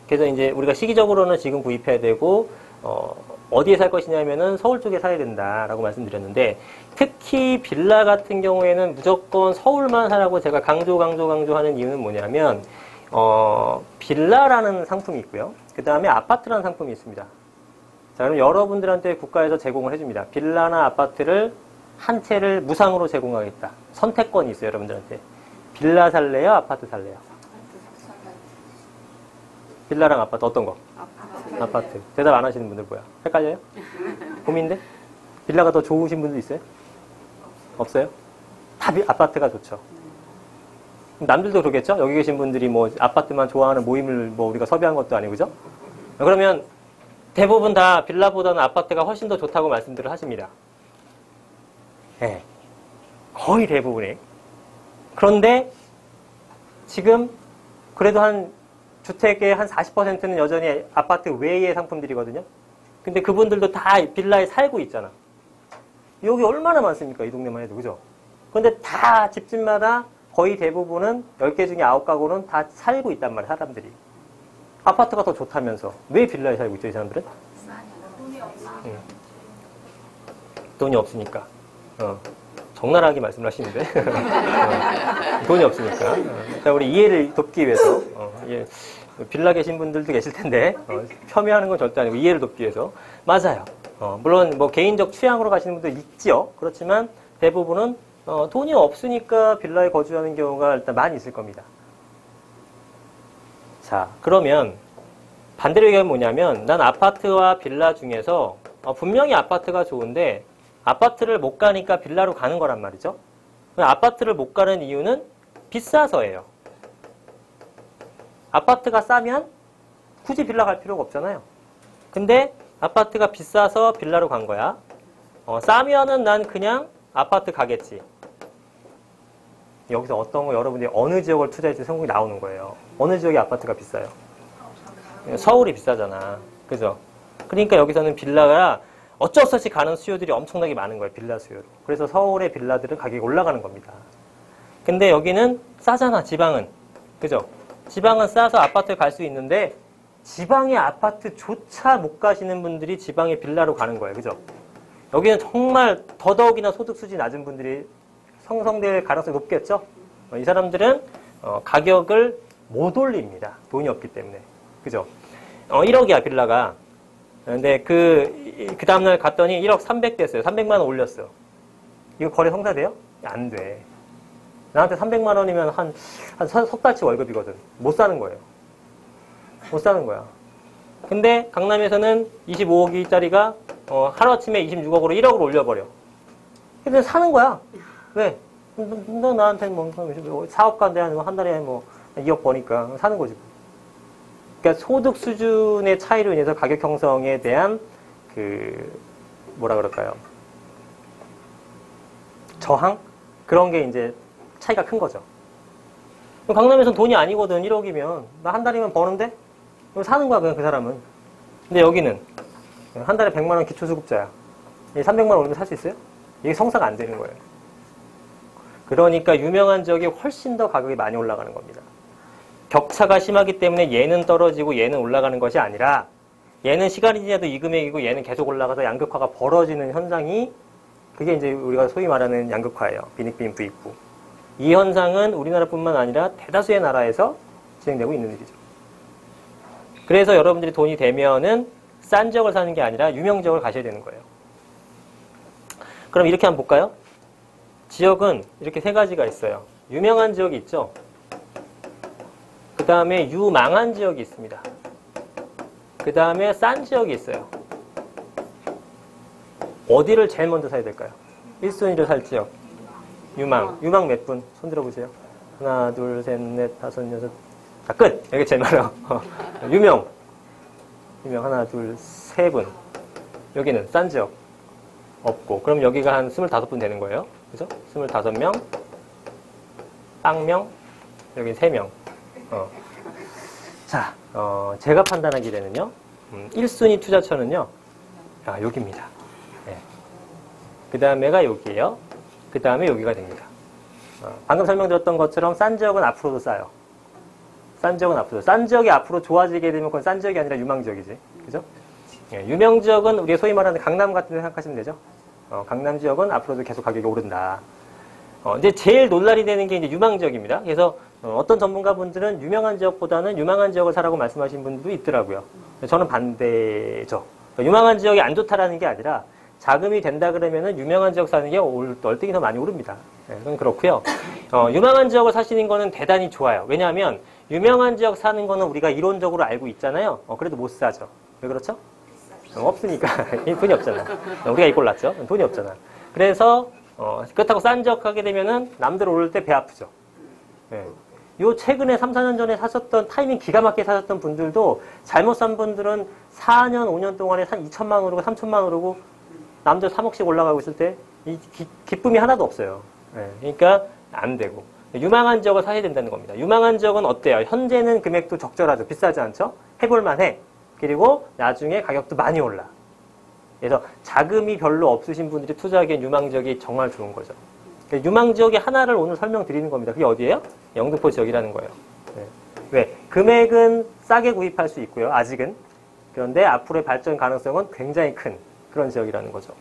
그래서 이제 우리가 시기적으로는 지금 구입해야 되고, 어디에 살 것이냐면은 서울 쪽에 사야 된다라고 말씀드렸는데, 특히 빌라 같은 경우에는 무조건 서울만 사라고 제가 강조하는 이유는 뭐냐면, 빌라라는 상품이 있고요. 그 다음에 아파트라는 상품이 있습니다. 자, 그럼 여러분들한테 국가에서 제공을 해줍니다. 빌라나 아파트를 한 채를 무상으로 제공하겠다. 선택권이 있어요, 여러분들한테. 빌라 살래요? 아파트 살래요? 빌라랑 아파트 어떤 거? 아파트. 대답 안 하시는 분들 뭐야? 헷갈려요? 고민돼? 빌라가 더 좋으신 분도 있어요? 없어요? 다 아파트가 좋죠. 남들도 그러겠죠? 여기 계신 분들이 뭐 아파트만 좋아하는 모임을 뭐 우리가 섭외한 것도 아니고, 그죠? 그러면 대부분 다 빌라보다는 아파트가 훨씬 더 좋다고 말씀들을 하십니다. 네. 거의 대부분이. 그런데 지금 그래도 한 주택의 한 40%는 여전히 아파트 외의 상품들이거든요. 근데 그분들도 다 빌라에 살고 있잖아. 여기 얼마나 많습니까? 이 동네만 해도, 그죠? 근데 다 집집마다 거의 대부분은 10개 중에 9가구는 다 살고 있단 말이야, 사람들이. 아파트가 더 좋다면서. 왜 빌라에 살고 있죠, 이 사람들은? 돈이 없으니까. 적나라하게 말씀을 하시는데. 돈이 없으니까. 자, 우리 이해를 돕기 위해서. 빌라 계신 분들도 계실 텐데, 폄훼하는 건 절대 아니고 이해를 돕기 위해서. 맞아요. 물론 뭐 개인적 취향으로 가시는 분도 있지요. 그렇지만 대부분은 돈이 없으니까 빌라에 거주하는 경우가 일단 많이 있을 겁니다. 자, 그러면 반대로 얘기하면 뭐냐면, 난 아파트와 빌라 중에서 분명히 아파트가 좋은데 아파트를 못 가니까 빌라로 가는 거란 말이죠. 아파트를 못 가는 이유는 비싸서예요. 아파트가 싸면 굳이 빌라 갈 필요가 없잖아요. 근데 아파트가 비싸서 빌라로 간 거야. 싸면은 난 그냥 아파트 가겠지. 여기서 어떤 거 여러분들이 어느 지역을 투자할지 성공이 나오는 거예요. 어느 지역이 아파트가 비싸요? 서울이 비싸잖아. 그죠? 그러니까 여기서는 빌라가 어쩔 수 없이 가는 수요들이 엄청나게 많은 거예요. 빌라 수요로. 그래서 서울의 빌라들은 가격이 올라가는 겁니다. 근데 여기는 싸잖아, 지방은. 그죠? 지방은 싸서 아파트에 갈 수 있는데 지방의 아파트조차 못 가시는 분들이 지방의 빌라로 가는 거예요. 그죠? 여기는 정말 더더욱이나 소득 수준이 낮은 분들이 형성될 가능성이 높겠죠? 이 사람들은 가격을 못 올립니다. 돈이 없기 때문에. 그죠? 1억이야, 빌라가. 근데 그 다음날 갔더니 1억 300 됐어요. 300만 원 올렸어. 이거 거래 성사돼요? 안 돼. 나한테 300만 원이면 한 석 달치 월급이거든. 못 사는 거예요. 못 사는 거야. 근데 강남에서는 25억짜리가 하루아침에 26억으로 1억으로 올려버려. 근데 사는 거야. 왜? 너 나한테 뭐 사업가인데 한 달에 뭐 2억 버니까 사는 거지. 그러니까 소득 수준의 차이로 인해서 가격 형성에 대한 뭐라 그럴까요? 저항? 그런 게 이제 차이가 큰 거죠. 강남에서는 돈이 아니거든. 1억이면 나 한 달이면 버는데? 그럼 사는 거야, 그냥 그 사람은. 근데 여기는 한 달에 100만 원 기초수급자야. 300만 원 올리면 살 수 있어요? 이게 성사가 안 되는 거예요. 그러니까 유명한 지역이 훨씬 더 가격이 많이 올라가는 겁니다. 격차가 심하기 때문에 얘는 떨어지고 얘는 올라가는 것이 아니라 얘는 시간이 지나도 이 금액이고 얘는 계속 올라가서 양극화가 벌어지는 현상이, 그게 이제 우리가 소위 말하는 양극화예요. 빈익빈 부익부. 이 현상은 우리나라뿐만 아니라 대다수의 나라에서 진행되고 있는 일이죠. 그래서 여러분들이 돈이 되면은 싼 지역을 사는 게 아니라 유명 지역을 가셔야 되는 거예요. 그럼 이렇게 한번 볼까요? 지역은 이렇게 세 가지가 있어요. 유명한 지역이 있죠. 그 다음에 유망한 지역이 있습니다. 그 다음에 싼 지역이 있어요. 어디를 제일 먼저 사야 될까요? 1순위로 살 지역. 유망. 유망 몇 분? 손 들어보세요. 하나, 둘, 셋, 넷, 다섯, 여섯. 자, 끝! 여기 제일 많아요. 유명. 유명 하나, 둘, 세 분. 여기는 싼 지역. 없고. 그럼 여기가 한 25분 되는 거예요. 그죠? 25명. 빵명. 여기 3명. 자, 제가 판단하기에는요. 1순위 투자처는요. 여기입니다. 네. 그 다음에가 여기예요. 그 다음에 여기가 됩니다. 방금 설명드렸던 것처럼 싼 지역은 앞으로도 싸요. 싼 지역은 앞으로. 싼 지역이 앞으로 좋아지게 되면 그건 싼 지역이 아니라 유망 지역이지. 그죠? 예, 유명 지역은 우리가 소위 말하는 강남 같은 데 생각하시면 되죠. 강남 지역은 앞으로도 계속 가격이 오른다. 이제 제일 논란이 되는 게 이제 유망 지역입니다. 그래서 어떤 전문가분들은 유명한 지역보다는 유망한 지역을 사라고 말씀하시는 분들도 있더라고요. 저는 반대죠. 그러니까 유망한 지역이 안 좋다라는 게 아니라 자금이 된다 그러면은 유명한 지역 사는 게 얼등이 더 많이 오릅니다. 네, 그건 그렇고요. 유망한 지역을 사시는 거는 대단히 좋아요. 왜냐하면 유명한 지역 사는 거는 우리가 이론적으로 알고 있잖아요. 그래도 못 사죠. 왜 그렇죠? 없으니까. 돈이 없잖아. 우리가 이꼴 났죠. 돈이 없잖아. 그래서 그렇다고 싼 지역 가게 되면은 남들 오를 때 배 아프죠. 네. 요 최근에 3, 4년 전에 사셨던 타이밍 기가 막히게 사셨던 분들도 잘못 산 분들은 4년, 5년 동안에 한 2천만 오르고 3천만 오르고 남들 3억씩 올라가고 있을 때 이 기쁨이 하나도 없어요. 네. 그러니까 안 되고. 유망한 지역을 사야 된다는 겁니다. 유망한 지역은 어때요? 현재는 금액도 적절하죠. 비싸지 않죠? 해볼만 해. 그리고 나중에 가격도 많이 올라. 그래서 자금이 별로 없으신 분들이 투자하기엔 유망 지역이 정말 좋은 거죠. 유망 지역의 하나를 오늘 설명드리는 겁니다. 그게 어디예요? 영등포 지역이라는 거예요. 네. 왜? 금액은 싸게 구입할 수 있고요. 아직은. 그런데 앞으로의 발전 가능성은 굉장히 큰 그런 지역이라는 거죠.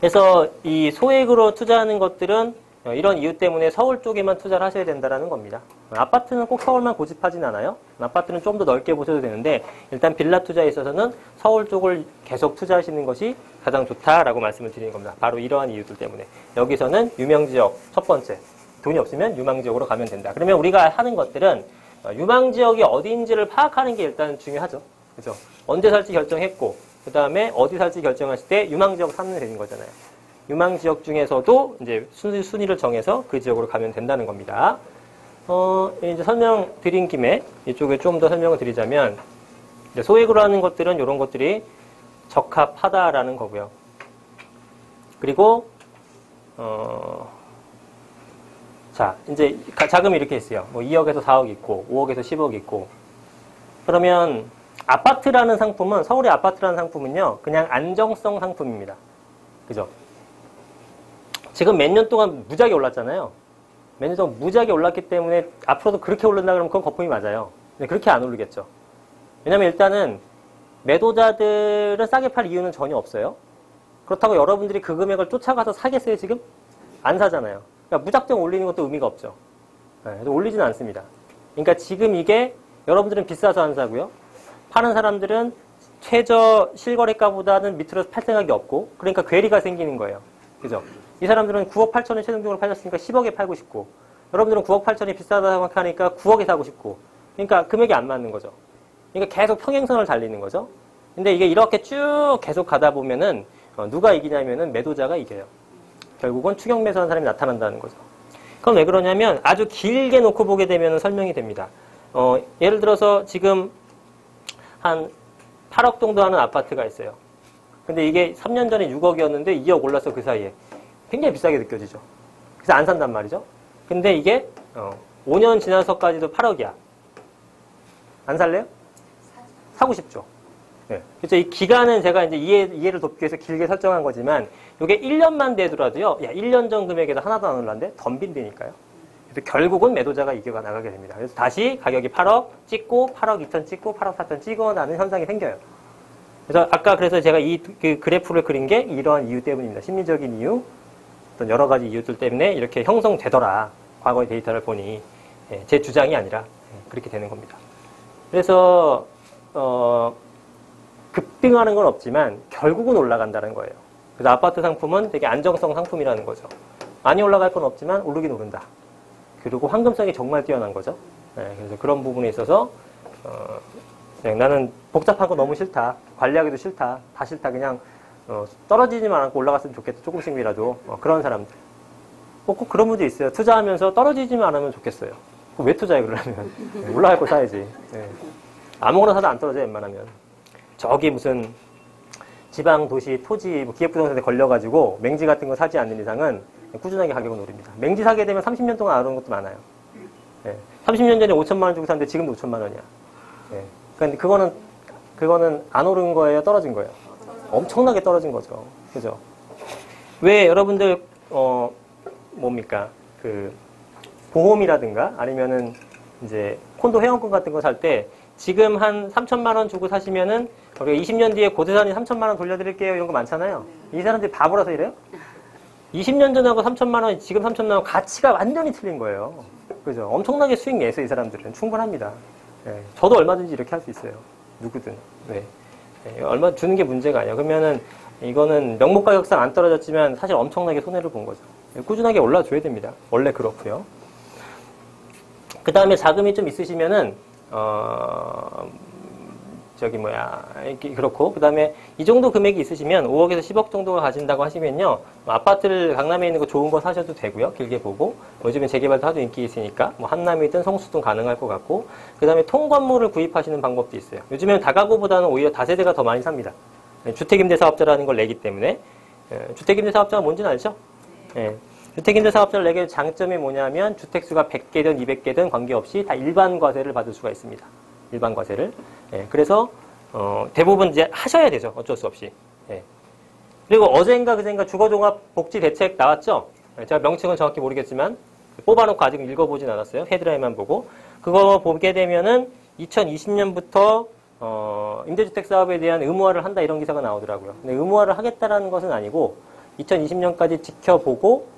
그래서 이 소액으로 투자하는 것들은 이런 이유 때문에 서울 쪽에만 투자를 하셔야 된다는 겁니다. 아파트는 꼭 서울만 고집하진 않아요. 아파트는 좀 더 넓게 보셔도 되는데 일단 빌라 투자에 있어서는 서울 쪽을 계속 투자하시는 것이 가장 좋다라고 말씀을 드리는 겁니다. 바로 이러한 이유들 때문에. 여기서는 유명지역 첫 번째. 돈이 없으면 유망지역으로 가면 된다. 그러면 우리가 하는 것들은 유망지역이 어디인지를 파악하는 게 일단 중요하죠. 그죠? 언제 살지 결정했고 그 다음에 어디 살지 결정하실 때 유망지역 사면 되는 거잖아요. 유망 지역 중에서도 이제 순위를 정해서 그 지역으로 가면 된다는 겁니다. 이제 설명드린 김에 이쪽에 좀 더 설명을 드리자면, 이제 소액으로 하는 것들은 이런 것들이 적합하다라는 거고요. 그리고, 자, 이제 자금이 이렇게 있어요. 뭐 2억에서 4억 있고, 5억에서 10억 있고. 그러면 아파트라는 상품은, 서울의 아파트라는 상품은요, 그냥 안정성 상품입니다. 그죠? 지금 몇 년 동안 무지하게 올랐잖아요. 몇 년 동안 무지하게 올랐기 때문에 앞으로도 그렇게 오른다 그러면 그건 거품이 맞아요. 근데 그렇게 안 오르겠죠. 왜냐면 일단은 매도자들은 싸게 팔 이유는 전혀 없어요. 그렇다고 여러분들이 그 금액을 쫓아가서 사겠어요, 지금? 안 사잖아요. 그러니까 무작정 올리는 것도 의미가 없죠. 네, 그래서 올리지는 않습니다. 그러니까 지금 이게 여러분들은 비싸서 안 사고요. 파는 사람들은 최저 실거래가보다는 밑으로 팔 생각이 없고, 그러니까 괴리가 생기는 거예요. 그죠? 이 사람들은 9억 8천에 최종적으로 팔렸으니까 10억에 팔고 싶고, 여러분들은 9억 8천이 비싸다고 생각하니까 9억에 사고 싶고, 그러니까 금액이 안 맞는 거죠. 그러니까 계속 평행선을 달리는 거죠. 근데 이게 이렇게 쭉 계속 가다 보면은 누가 이기냐면은 매도자가 이겨요. 결국은 추격 매수하는 사람이 나타난다는 거죠. 그건 왜 그러냐면 아주 길게 놓고 보게 되면 설명이 됩니다. 예를 들어서 지금 한 8억 정도 하는 아파트가 있어요. 근데 이게 3년 전에 6억이었는데 2억 올라서 그 사이에 굉장히 비싸게 느껴지죠. 그래서 안 산단 말이죠. 근데 이게 5년 지나서까지도 8억이야. 안 살래요? 사고 싶죠. 네. 그래서 이 기간은 제가 이제 이해를 돕기 위해서 길게 설정한 거지만 이게 1년만 되더라도요. 야, 1년 전 금액에도 하나도 안 올랐는데 덤빈다니까요. 그래서 결국은 매도자가 이겨가 나가게 됩니다. 그래서 다시 가격이 8억 찍고 8억 2천 찍고 8억 4천 찍어나는 현상이 생겨요. 그래서 아까 그래서 제가 그 그래프를 그린 게 이러한 이유 때문입니다. 심리적인 이유, 어떤 여러 가지 이유들 때문에 이렇게 형성되더라. 과거의 데이터를 보니 제 주장이 아니라 그렇게 되는 겁니다. 그래서 급등하는 건 없지만 결국은 올라간다는 거예요. 그래서 아파트 상품은 되게 안정성 상품이라는 거죠. 많이 올라갈 건 없지만 오르긴 오른다. 그리고 황금성이 정말 뛰어난 거죠. 그래서 그런 부분에 있어서 나는 복잡한 거 너무 싫다. 관리하기도 싫다. 다 싫다. 그냥 떨어지지만 않고 올라갔으면 좋겠다. 조금씩이라도 그런 사람들. 꼭 그런 분도 있어요. 투자하면서 떨어지지만 않으면 좋겠어요. 왜 투자해 그러면? 올라갈 거 사야지. 아무거나 사도 안 떨어져요. 웬만하면. 저기 무슨 지방 도시 토지 기획부동산에 걸려가지고 맹지 같은 거 사지 않는 이상은 꾸준하게 가격은 오릅니다. 맹지 사게 되면 30년 동안 안 오른 것도 많아요. 30년 전에 5천만 원 주고 샀는데 지금도 5천만 원이야. 그런데 그거는 안 오른 거예요? 떨어진 거예요? 엄청나게 떨어진 거죠. 그죠? 왜 여러분들 뭡니까? 그 보험이라든가 아니면은 이제 콘도 회원권 같은 거 살 때 지금 한 3천만 원 주고 사시면은 우리가 20년 뒤에 고재산이 3천만 원 돌려드릴게요. 이런 거 많잖아요. 이 사람들이 바보라서 이래요? 20년 전하고 3천만 원, 지금 3천만 원 가치가 완전히 틀린 거예요. 그죠? 엄청나게 수익 내서 이 사람들은 충분합니다. 예, 저도 얼마든지 이렇게 할 수 있어요. 누구든. 네. 예, 얼마 주는 게 문제가 아니야. 그러면은 이거는 명목가격상 안 떨어졌지만 사실 엄청나게 손해를 본 거죠. 예, 꾸준하게 올라줘야 됩니다. 원래 그렇고요. 그 다음에 자금이 좀 있으시면은 그렇고, 그 다음에 이 정도 금액이 있으시면 5억에서 10억 정도가 가진다고 하시면요. 아파트를 강남에 있는 거 좋은 거 사셔도 되고요. 길게 보고. 요즘엔 재개발도 하도 인기 있으니까 뭐 한남이든 성수든 가능할 것 같고, 그 다음에 통건물을 구입하시는 방법도 있어요. 요즘엔 다가구보다는 오히려 다세대가 더 많이 삽니다. 주택임대사업자라는 걸 내기 때문에. 주택임대사업자가 뭔지는 알죠? 예. 주택임대사업자를 내게 장점이 뭐냐면 주택수가 100개든 200개든 관계없이 다 일반 과세를 받을 수가 있습니다. 일반 과세를. 예, 그래서 대부분 이제 하셔야 되죠. 어쩔 수 없이. 예. 그리고 어젠가 그젠가 주거종합복지대책 나왔죠. 예, 제가 명칭은 정확히 모르겠지만 뽑아놓고 아직 읽어보진 않았어요. 헤드라인만 보고. 그거 보게 되면은 2020년부터 임대주택 사업에 대한 의무화를 한다 이런 기사가 나오더라고요. 근데 의무화를 하겠다라는 것은 아니고 2020년까지 지켜보고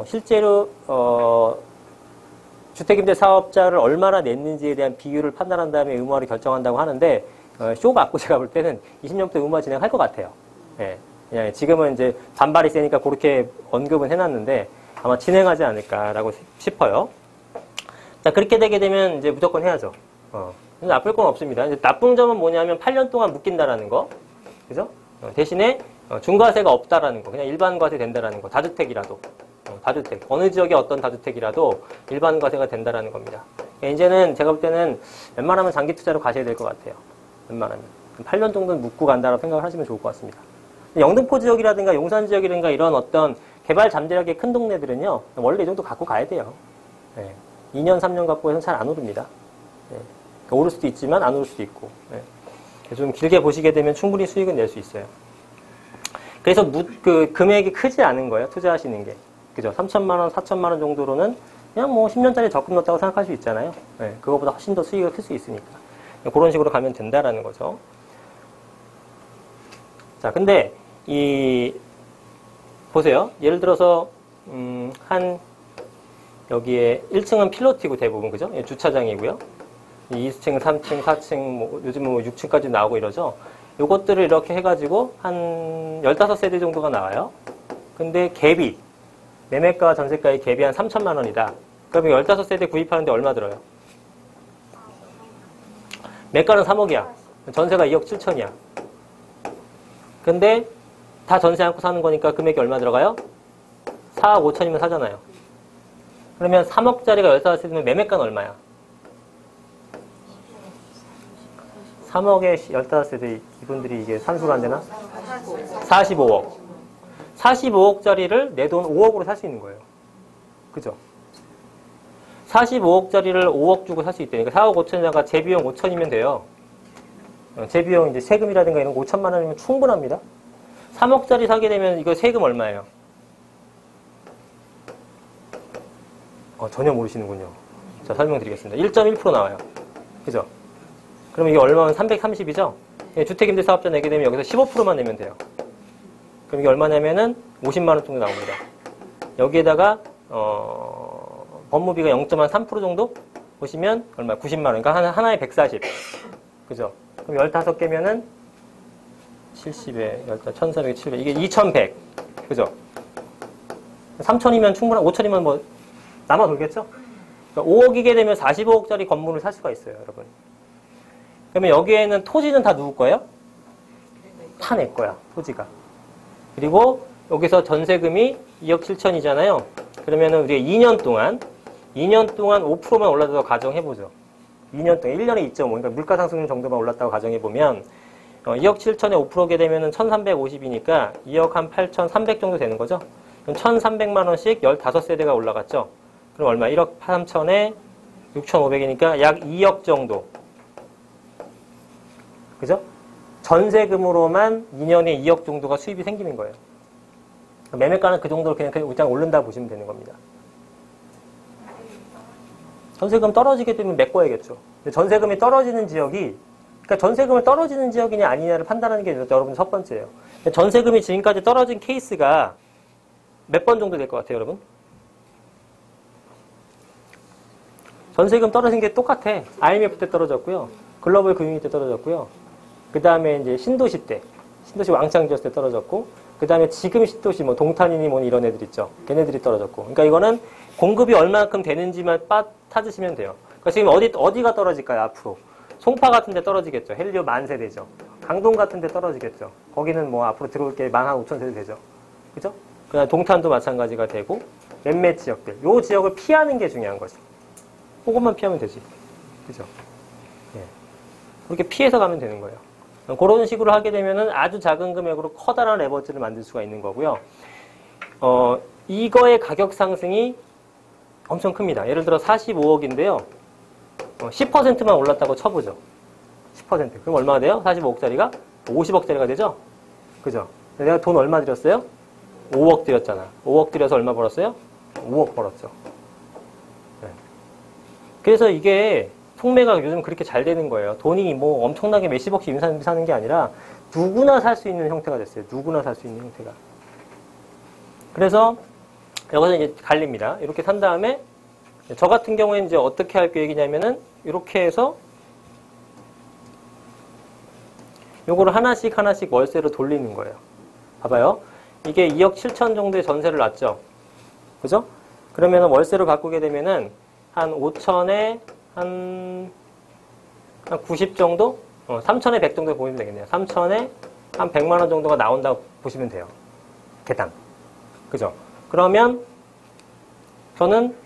실제로 주택임대 사업자를 얼마나 냈는지에 대한 비율을 판단한 다음에 의무화를 결정한다고 하는데 쇼 맞고 제가 볼 때는 20년부터 의무화 진행할 것 같아요. 예, 지금은 이제 반발이 세니까 그렇게 언급은 해놨는데 아마 진행하지 않을까라고 싶어요. 자, 그렇게 되게 되면 이제 무조건 해야죠. 나쁠 건 없습니다. 이제 나쁜 점은 뭐냐면 8년 동안 묶인다라는 거, 그죠? 대신에 중과세가 없다라는 거, 그냥 일반 과세 된다라는 거, 다주택이라도. 다주택. 어느 지역의 어떤 다주택이라도 일반 과세가 된다라는 겁니다. 이제는 제가 볼 때는 웬만하면 장기 투자로 가셔야 될 것 같아요. 웬만하면. 8년 정도는 묶고 간다라고 생각을 하시면 좋을 것 같습니다. 영등포 지역이라든가 용산 지역이라든가 이런 어떤 개발 잠재력의 큰 동네들은요, 원래 이 정도 갖고 가야 돼요. 2년, 3년 갖고 해서는 잘 안 오릅니다. 오를 수도 있지만 안 오를 수도 있고. 좀 길게 보시게 되면 충분히 수익은 낼 수 있어요. 그래서 그 금액이 크지 않은 거예요. 투자하시는 게. 그죠? 3천만 원, 4천만 원 정도로는 그냥 뭐 10년짜리 적금 넣었다고 생각할 수 있잖아요. 그거보다 훨씬 더 수익이 클 수 있으니까. 그런 식으로 가면 된다라는 거죠. 자, 근데 보세요. 예를 들어서 여기에 1층은 필로티고 대부분, 그죠? 주차장이고요. 2층, 3층, 4층, 뭐 요즘은 뭐 6층까지 나오고 이러죠. 요것들을 이렇게 해가지고 한 15세대 정도가 나와요. 근데 갭이, 매매가와 전세가의 갭이 한 3천만 원이다. 그러면 15세대 구입하는데 얼마 들어요? 매가는 3억이야. 전세가 2억 7천이야. 근데 다 전세 안고 사는 거니까 금액이 얼마 들어가요? 4억 5천이면 사잖아요. 그러면 3억짜리가 15세대면 매매가는 얼마야? 3억에 15세대 이분들이 이게 산수가 안 되나? 45억. 45억짜리를 내 돈 5억으로 살 수 있는 거예요. 그죠? 45억짜리를 5억 주고 살 수 있다니까. 4억 5천에다가 재비용 5천이면 돼요. 재비용 이제 세금이라든가 이런 거 5천만 원이면 충분합니다. 3억짜리 사게 되면 이거 세금 얼마예요? 전혀 모르시는군요. 자, 설명드리겠습니다. 1.1% 나와요. 그죠? 그럼 이게 얼마면 330이죠? 주택임대사업자 내게 되면 여기서 15%만 내면 돼요. 그럼 이게 얼마냐면은 50만 원 정도 나옵니다. 여기에다가 법무비가 0.3% 정도 보시면 얼마? 90만 원. 그러니까 하나에 140. 그죠? 그럼 15개면은 70에 1,400, 700. 이게 2,100. 그죠? 3천이면 충분한, 5천이면 뭐 남아 돌겠죠? 그러니까 5억이게 되면 45억짜리 건물을 살 수가 있어요, 여러분. 그러면 여기에는 토지는 다 누구 거예요? 다 내 거야, 토지가. 그리고 여기서 전세금이 2억 7천이잖아요. 그러면은 우리가 2년 동안 5%만 올라서 가정해보죠. 2년 동안 1년에 2.5, 그러니까 물가 상승 정도만 올랐다고 가정해보면 2억 7천에 5%게 되면은 1,350이니까 2억 한 8,300 정도 되는 거죠. 그럼 1,300만 원씩 15세대가 올라갔죠. 그럼 얼마? 1억 3천에 6,500이니까 약 2억 정도. 그죠? 전세금으로만 2년에 2억 정도가 수입이 생기는 거예요. 매매가는 그 정도로 그냥 오른다 보시면 되는 겁니다. 전세금 떨어지게 되면 메꿔야겠죠. 근데 전세금이 떨어지는 지역이, 그러니까 전세금을 떨어지는 지역이냐 아니냐를 판단하는 게 여러분 첫 번째예요. 전세금이 지금까지 떨어진 케이스가 몇 번 정도 될 것 같아요, 여러분? 전세금 떨어진 게 똑같아. IMF 때 떨어졌고요. 글로벌 금융위 때 떨어졌고요. 그 다음에 이제 신도시 때, 신도시 왕창 지었을 때 떨어졌고, 그 다음에 지금 신도시 뭐 동탄이니 뭐 이런 애들 있죠. 걔네들이 떨어졌고. 그러니까 이거는 공급이 얼마만큼 되는지만 찾으시면 돼요. 그러니까 지금 어디가 떨어질까요, 앞으로? 송파 같은 데 떨어지겠죠. 헬리오 10,000세대죠. 강동 같은 데 떨어지겠죠. 거기는 뭐 앞으로 들어올 게 15,000세대 되죠. 그죠? 그다음 동탄도 마찬가지가 되고, 몇몇 지역들. 요 지역을 피하는 게 중요한 거죠. 그것만 피하면 되지. 그죠? 예. 그렇게 피해서 가면 되는 거예요. 그런 식으로 하게 되면은 아주 작은 금액으로 커다란 레버지를 만들 수가 있는 거고요. 이거의 가격 상승이 엄청 큽니다. 예를 들어 45억인데요. 10%만 올랐다고 쳐보죠. 10%. 그럼 얼마가 돼요? 45억짜리가 50억짜리가 되죠? 그죠? 내가 돈 얼마 들였어요? 5억 들였잖아. 5억 들여서 얼마 벌었어요? 5억 벌었죠. 네. 그래서 이게 속매가 요즘 그렇게 잘 되는 거예요. 돈이 뭐 엄청나게 몇십억씩 사는 게 아니라 누구나 살 수 있는 형태가 됐어요. 누구나 살 수 있는 형태가. 그래서 여기서 이제 갈립니다. 이렇게 산 다음에 저 같은 경우에는 이제 어떻게 할 계획이냐면은 이렇게 해서 요거를 하나씩 월세로 돌리는 거예요. 봐봐요. 이게 2억 7천 정도의 전세를 놨죠. 그죠? 그러면은 월세로 바꾸게 되면은 한 5천에 한 90 정도? 3천에 100 정도 보시면 되겠네요. 3천에 한 100만 원 정도가 나온다고 보시면 돼요. 개당. 그죠? 그러면 저는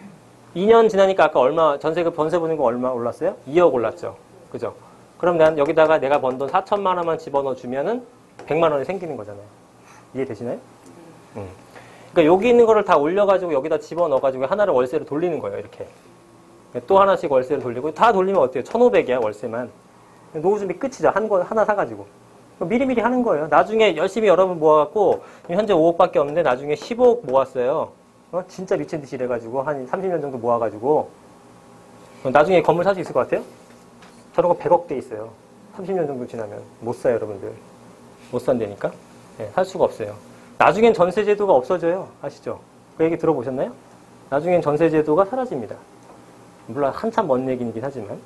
2년 지나니까 아까 얼마, 전세 보는 거 얼마 올랐어요? 2억 올랐죠. 그죠? 그럼 난 여기다가 내가 번 돈 4천만 원만 집어넣어 주면은 100만 원이 생기는 거잖아요. 이해되시나요? 그러니까 여기 있는 거를 다 올려가지고 여기다 집어넣어가지고 하나를 월세로 돌리는 거예요. 이렇게. 또 하나씩 월세를 돌리고 다 돌리면 어때요? 1,500이야 월세만. 노후 준비 끝이죠. 하나 사가지고. 미리미리 하는 거예요. 나중에 열심히 여러분 모아갖고 현재 5억밖에 없는데 나중에 15억 모았어요. 진짜 미친 듯이 이래가지고 한 30년 정도 모아가지고 나중에 건물 살 수 있을 것 같아요? 저런 거 100억 대 있어요. 30년 정도 지나면 못 사요, 여러분들. 못 산다니까. 네, 살 수가 없어요. 나중엔 전세 제도가 없어져요. 아시죠? 그 얘기 들어보셨나요? 나중엔 전세 제도가 사라집니다. 물론 한참 먼 얘기이긴 하지만.